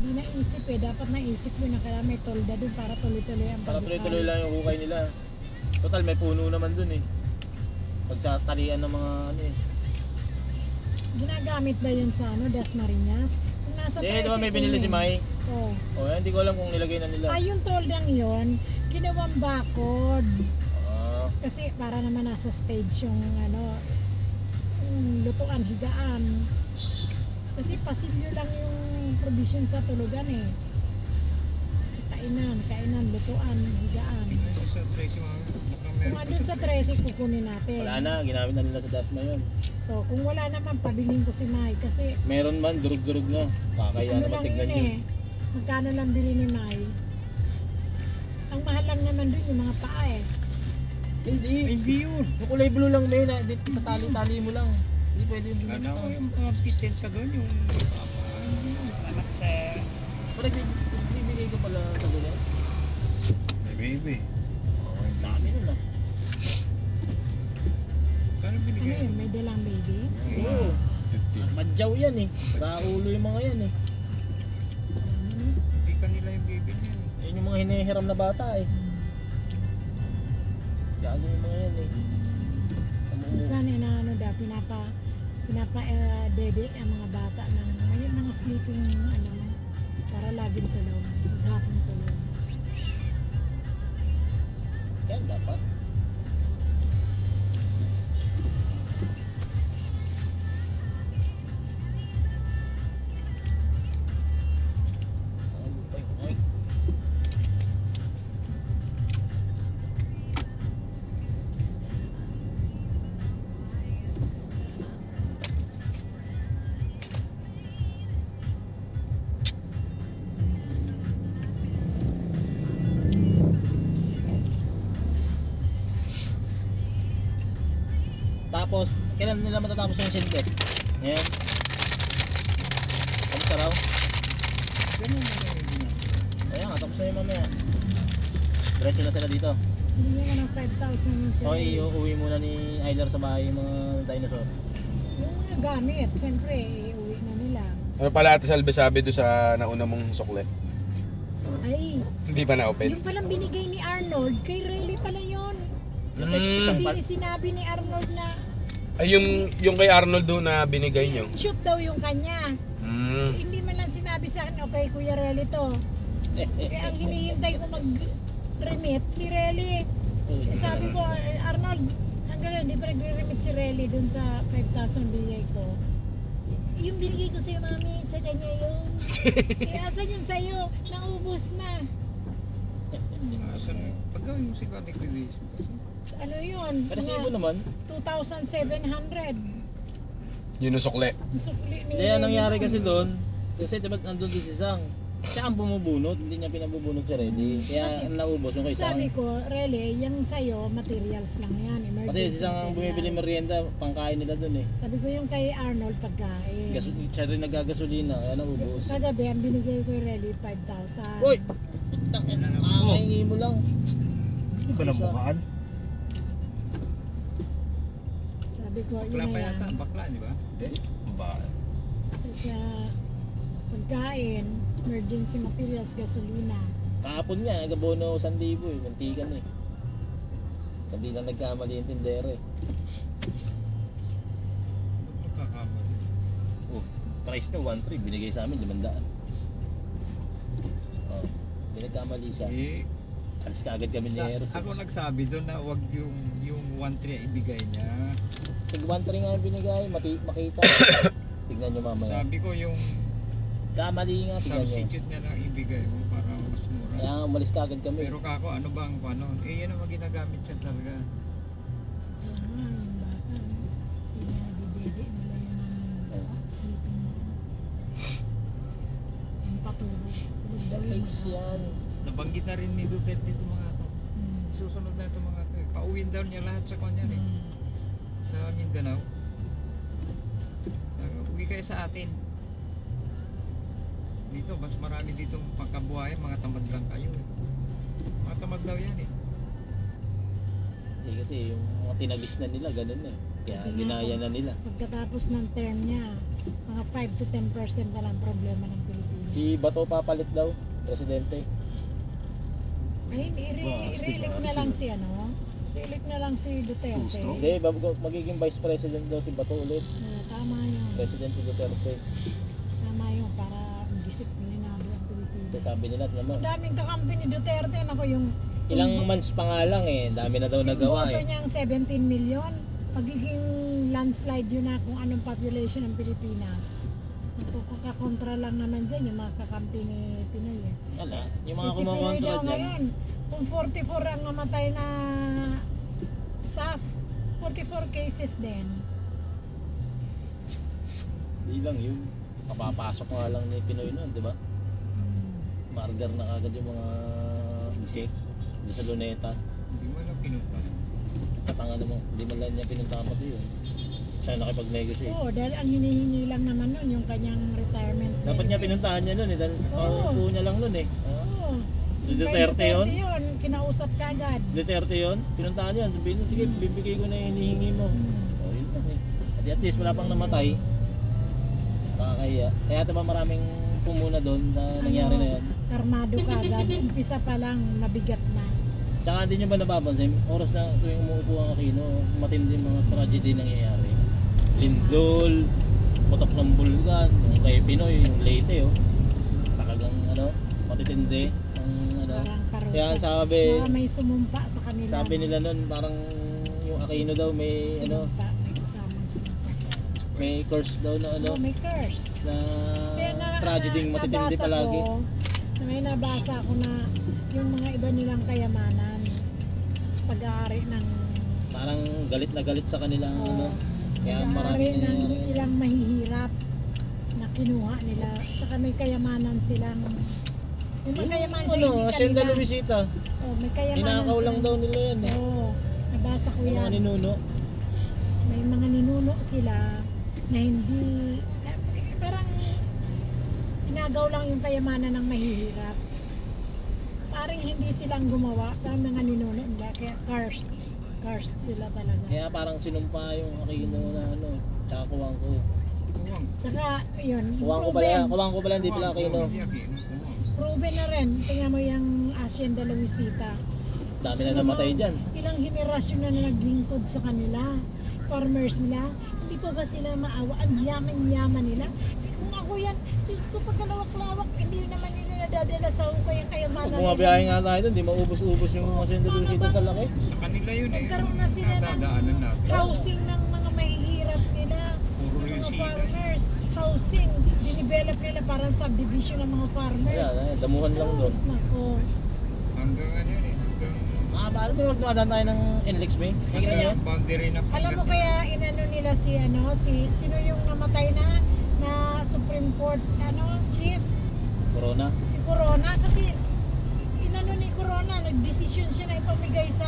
Hindi naisip eh, dapat naisip mo na kaya may tolda doon para tuloy-tuloy ang Para pagbukay. tuloy-tuloy lang yung hukay nila. Total may puno naman dun eh. Pagtatalian ng mga ano eh. Ginagamit ba yun sa ano, Dasmariñas? Kung nasa Hindi, di ba may tricycle binili si yun. Mai? Oo. O hindi ko alam kung nilagay na nila. Yung toldang yun, ginawang bakod. Ah, Kasi para naman nasa stage yung ano, yung lutuan, higaan. Kasi pasilyo lang yung provision sa tulugan eh. Sa kainan, lutuan, higaan. Tingnan mo sa Tracy mga mukhang Kung meron pa andun sa Tracy, kukunin natin. wala na, ginamit na nila sa Dasma yun. So, kung wala naman, pabiling ko si Mai kasi Meron man, durug-durug na. Kakaya ano naman lang tignan yun yun. eh. Magkano lang bili ni Mai? Ang mahal lang naman dun yung mga paa eh. Hindi yun. Yung kulay blue lang may na, tatali-tali mo lang. Hindi pwede yung Ano ko yung mga pitent ka doon, yung anak sa... Parang bibigay ko pala sa gulo. May baby. Oh, ang dami nun ah. Kano Ano binigay? yun, may dalang baby? Oo. Madyaw yan eh. Raulo yung mga yan eh. Hindi kanila yung baby niya. Yan yung mga hinihiram na bata eh. Gago yung mga yan eh. Minsan inaano daw, pinapa dede ang mga bata ng may mga sleeping ano para laging tulog, maghapong tulog. Yan dapat. Ay. Tapos, kailan nila matatapos yung silver? Ngayon? Tapos na raw? Ganun na lang yung ginagawa. Ayan, tapos na yung mamaya. Diretso na sila dito. Hindi nga ng 5,000 yun sila. Okay, uuwi muna ni Aylar sa bahay yung mga dinosaur. Yung mga gamit, siyempre, iuwi na nila. Ano pala Ate Salve sabi doon sa nauna mong sukle? Ay, Hindi pa na-open? yung palang binigay ni Arnold, kay Relly pala yun. Yung isang Hindi part. sinabi ni Arnold na Ay, yung kay Arnold doon na binigay nyo? shoot daw yung kanya. Hmm. Hindi man lang sinabi sa akin, okay Kuya Relly to. Kaya ang hinihintay ko mag-remit si Relly. Sabi ko, Arnold, hanggang ngayon, hindi pa nagre-remit si Relly dun sa 5,000 bigay ko. Yung binigay ko sa'yo, mami, sa kanya yun. Asan yun sa'yo? Naubos na. Asan, paggawin mo siguro liquidation kasi. Ano yun? Pero sa ibo naman. 2,700. Yun yung sukle. Yung sukli ni Hindi, ang nangyari Relly kasi nun. doon, kasi diba nandun si Sang. Siya ang bumubunot, hindi niya pinabubunot si Reddy. Kaya Kasi ang naubos yung kay Sang. Sabi ko, Relly, yung sa'yo, materials lang yan. Kasi Emergency si Sang ang bumibili materials. merienda, pangkain nila doon eh. Sabi ko yung kay Arnold pagkain. Siya rin nagagasolina, kaya naubos. Kagabi, ang binigay ko yung Relly, 5,000. Uy! Makahingi mo lang. Hindi ba nabukaan? Sabi ko, yun Bakla na pa yan. yata, bakla, di ba? Hindi. Ba? Sa pagkain, emergency materials, gasolina. Kahapon nga, nagabono 1,000 eh, mantikan eh. Hindi na nagkamali yung tindero eh. Ba't nagkakamali? Oh, price nyo 1,300, binigay sa amin 500. Oh, hindi nagkamali siya. Eh, Alis ka agad kami ni Eros. ako nagsabi doon na wag yung 1.3 ibigay niya. Tig 1,300 nga yung binigay, makita. Tignan nyo mamaya. Sabi ko yung Kamali nga, tignan nyo. substitute niya lang ibigay mo para mas mura. Kaya nga, umalis ka agad kami. Pero kako, ano ba ang paano? Eh, yan ang ginagamit siya talaga. Yung bata, pinadidede nila yun ng sleeping. Yung patulog. Tulog daw yun. Cakes yan. Nabanggit na rin ni Duterte itong mga to. Susunod na itong mga to. Pauwin daw niya lahat sa kanya rin. Sa Mindanao. Uwi kayo sa atin. Dito, mas marami dito pangkabuhayan, mga tamad lang kayo eh. Mga tamad daw yan eh. Eh, kasi yung mga tinagis na nila, ganun eh. Kaya ginaya na nila. Pagkatapos ng term niya, mga 5 to 10% na lang problema ng Pilipinas. Si Bato papalit daw, presidente. Ay, i-relect na lang si ano? Relect na lang si Duterte. Gusto? Hindi, magiging vice president daw si Bato ulit. Tama yun. President si Duterte. Tama yun para disiplinado ang Pilipinas. Kasi sabi nila, tignan mo, Ang daming kakampi ni Duterte. Nako yung ilang months pa nga lang eh, dami na daw yung nagawa boto eh. niyang 17 million. Magiging landslide yun na kung anong population ng Pilipinas. Magkakakontra lang naman dyan yung mga kakampi ni Pinoy eh. Wala, yung mga Si Pinoy kumakontra daw dyan. ngayon, kung 44 ang namatay na SAF, 44 cases din. Di lang yun. Kapapasok nga lang ni Pinoy nun, di ba? Margar na agad yung mga cake doon sa Luneta. Hindi mo lang pinunta. Katanga naman, hindi man lang niya pinuntahan pati yun. Siya nakipag-negotiate. Oo, dahil ang hinihingi lang naman nun yung kanyang retirement Dapat niya benefits. pinuntahan niya nun eh, dahil Oo. paupo niya lang nun eh. Oo. Si Duterte yun? Kinausap ka agad. Duterte yun, pinuntahan niya. Sabihin niya, sige, bibigay ko na yung hinihingi mo. O, yun lang eh. At least wala pang namatay. Nakakahiya. Kaya diba maraming pumuna doon na nangyari na yan. Karmado ka agad. Umpisa pa lang, mabigat na. Tsaka hindi nyo ba napapansin, oras na tuwing umuupo ang Aquino, matindi mga tragedy nangyayari. Lindol, putok ng bulgan, yung kay Pinoy, yung Leyte oh. Talagang ano, matitindi. Ang ano. Parang parusa. Kaya sabi, Baka may sumumpa sa kanila. sabi nila nun, parang yung Aquino daw may ano, Sumumpa. May kasamang sumumpa. may curse daw na ano, Oh, may curse. na Kaya tragedy matitindi nabasa palagi. ko, may nabasa ko na yung mga iba nilang kayamanan pag-aari ng Parang galit na galit sa kanila ano. Kaya pag-aari maraming ng nangyayari. ilang mahihirap na kinuha nila. Saka may kayamanan silang yung mga kayamanan sa ano, hindi Hacienda kanila. Luisita. Oh, may kayamanan Ninakaw lang daw nila yan eh. Oo, nabasa ko Yung mga yan. ninuno. May mga ninuno sila na hindi parang inagaw lang yung kayamanan ng mahihirap. Parang hindi silang gumawa, parang mga ninuno nila, kaya cursed sila talaga. Kaya parang sinumpa yung Aquino na ano, tsaka kuwang ko. Kuwang. Tsaka yun, Kuwang ko pala, hindi pala Aquino. Hindi Aquino, kuwang. proven na rin. Tingnan mo yung Hacienda Luisita. Dami na namatay dyan. Ilang henerasyon na naglingkod sa kanila. Farmers nila. Hindi pa ba sila maawa? Ang yaman-yaman nila. Kung ako yan, Diyos ko, pagkalawak-lawak, hindi naman nila nadadala sa hukay ang kayamanan. Kung mabiyahe nga tayo doon, di maubos-ubos yung Hacienda Paano Luisita ba? sa laki. Sa kanila yun eh. Nagkaroon na sila ng Nadadaanan natin. housing ng mga mahihirap nila. Puro Ng mga resida. farmers. Housing. Dinivelop nila parang subdivision ng mga farmers. Ayan, damuhan lang doon. Sus, nako. Hanggang ano yun eh. Hanggang Paano din magdumadaan tayo ng NLEX ba? Nakikita nyo? boundary na Alam mo Pangasinan. kaya inano nila sino yung namatay na Supreme Court chief? Corona. Si Corona kasi inano ni Corona, nagdesisyon siya na ipamigay sa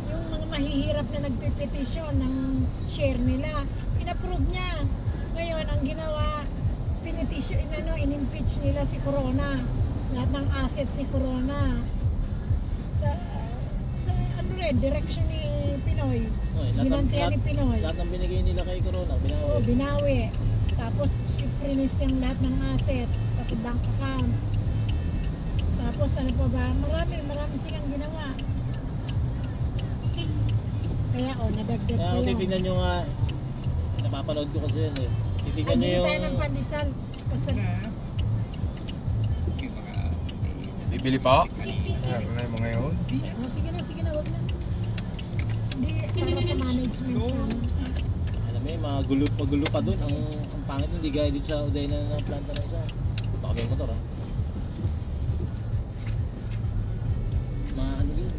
yung mga mahihirap na nagpepetisyon ng share nila. Inapprove niya. Ngayon ang ginawa, pinitisyon inimpeach nila si Corona. Lahat ng assets si Corona. Sa direction ni Pinoy. Ginantihan ni Pinoy. Lahat ng binigay nila kay Corona, Oo, binawi. binawi. Tapos, i-freeze yung lahat ng assets, pati bank accounts. Tapos, ano pa ba? Marami silang ginawa. Kaya, nadagdag Kaya ko kung yun. titignan nyo nga, napapanood ko kasi yun eh. Ay, Titignan nyo bili yung... tayo ng pandesal. Kasi, Na. Yung mga... Bibili pa? Meron na yung mga yun. sige na, wag na. Hindi, para sa management sana. Alam mo yung mga magulo pa doon. Ang pangit hindi gaya dito sa Udayna na planta na isa. Baka may motor ha. Ano yun?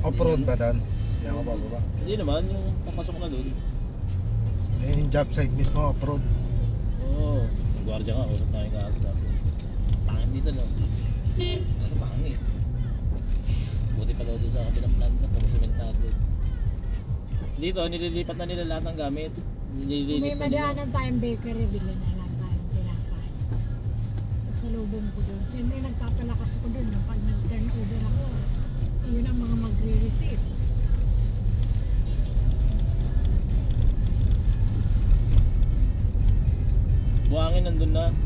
Off-road ba dan? Hindi ako bababa. Hindi naman, yung papasok na doon. Yung job site mismo, off-road. Oo, yung gwardiya nga, usap tayo kagad. Pangit dito no? Ano pangit? Buti pa daw doon sa kabilang planta, pag sementado. Dito, nililipat na nila lahat ng gamit. Kung may Nililinis na nila. madaanan tayong bakery, bilhin na lang tayong tinapay. Sa lubong ko doon. Siyempre, nagpapalakas ako doon. Pag nag-turnover ako, yun ang mga magre-receive. Buhangin nandun na.